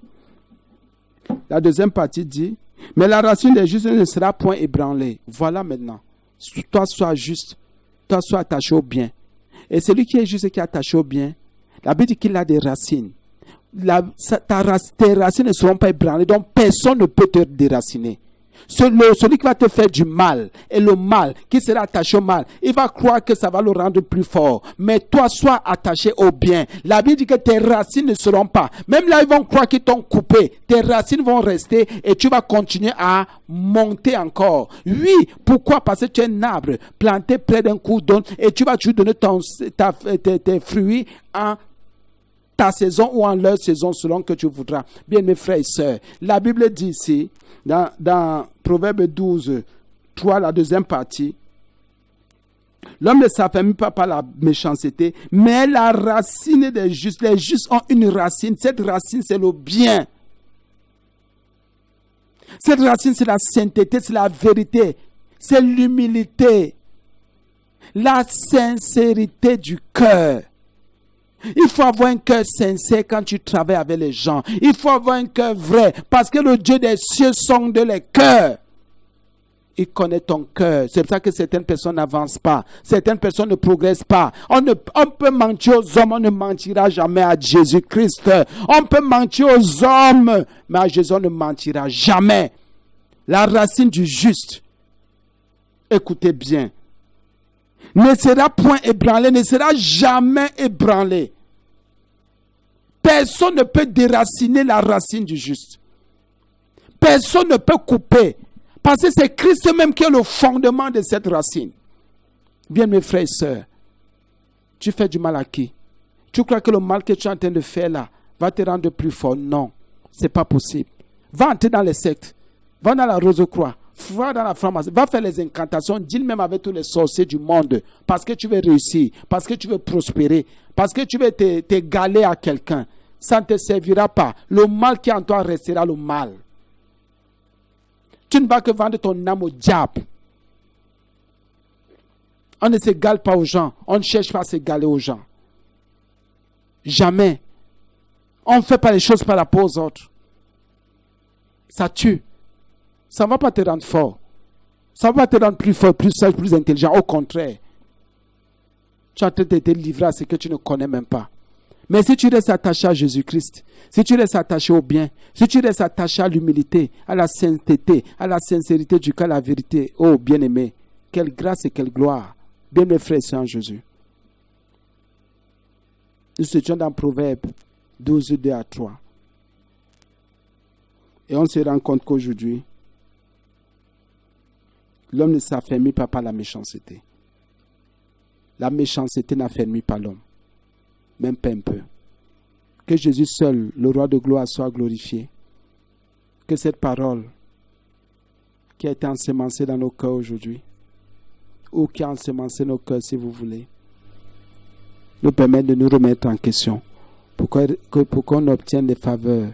La deuxième partie dit, mais la racine des justes ne sera point ébranlée. Voilà maintenant. Toi, sois juste. Toi, sois attaché au bien. Et celui qui est juste et qui est attaché au bien, la Bible dit qu'il a des racines. Tes racines ne seront pas ébranlées, donc personne ne peut te déraciner. Celui qui va te faire du mal, et le mal, qui sera attaché au mal, il va croire que ça va le rendre plus fort. Mais toi, sois attaché au bien. La Bible dit que tes racines ne seront pas. Même là, ils vont croire qu'ils t'ont coupé. Tes racines vont rester et tu vas continuer à monter encore. Oui, pourquoi? Parce que tu es un arbre planté près d'un cours d'eau et tu vas toujours donner tes fruits en ta saison ou en leur saison selon que tu voudras. Bien, mes frères et sœurs, la Bible dit ici, dans Proverbe 12, 3, la deuxième partie, l'homme ne s'affermit pas par la méchanceté, mais la racine des justes. Les justes ont une racine. Cette racine, c'est le bien. Cette racine, c'est la sainteté, c'est la vérité, c'est l'humilité, la sincérité du cœur. Il faut avoir un cœur sincère quand tu travailles avec les gens. Il faut avoir un cœur vrai, parce que le Dieu des cieux sonde les cœurs. Il connaît ton cœur. C'est pour ça que certaines personnes n'avancent pas. Certaines personnes ne progressent pas. On peut mentir aux hommes, on ne mentira jamais à Jésus-Christ. On peut mentir aux hommes, mais à Jésus, on ne mentira jamais. La racine du juste, écoutez bien, ne sera point ébranlé, ne sera jamais ébranlé. Personne ne peut déraciner la racine du juste. Personne ne peut couper. Parce que c'est Christ même qui est le fondement de cette racine. Bien, mes frères et sœurs, tu fais du mal à qui? Tu crois que le mal que tu es en train de faire là va te rendre plus fort? Non, c'est pas possible. Va entrer dans les sectes. Va dans la Rose-Croix. Va dans la franc-maçonnerie, va faire les incantations, deal même avec tous les sorciers du monde, parce que tu veux réussir, parce que tu veux prospérer, parce que tu veux t'égaler à quelqu'un. Ça ne te servira pas. Le mal qui est en toi restera le mal. Tu ne vas que vendre ton âme au diable. On ne s'égale pas aux gens. On ne cherche pas à s'égaler aux gens. Jamais. On ne fait pas les choses par rapport aux autres. Ça tue. Ça ne va pas te rendre fort. Ça ne va pas te rendre plus fort, plus sage, plus intelligent. Au contraire. Tu es en train de te livrer à ce que tu ne connais même pas. Mais si tu restes attaché à Jésus-Christ, si tu restes attaché au bien, si tu restes attaché à l'humilité, à la sainteté, à la sincérité du cœur, à la vérité, oh bien-aimé, quelle grâce et quelle gloire. Bien mes frères et sœurs en Jésus. Nous étions dans Proverbe 12, 2 à 3. Et on se rend compte qu'aujourd'hui, l'homme ne s'affermit pas par la méchanceté. La méchanceté n'affermit pas l'homme. Même pas un peu. Que Jésus seul, le roi de gloire, soit glorifié. Que cette parole qui a été ensemencée dans nos cœurs aujourd'hui, ou qui a ensemencé nos cœurs si vous voulez, nous permette de nous remettre en question pour qu'on obtienne les faveurs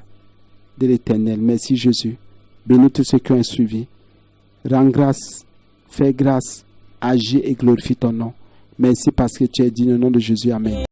de l'Éternel. Merci Jésus. Bénis tous ceux qui ont suivi. Rends grâce, fais grâce, agis et glorifie ton nom. Merci parce que tu es digne au nom de Jésus. Amen.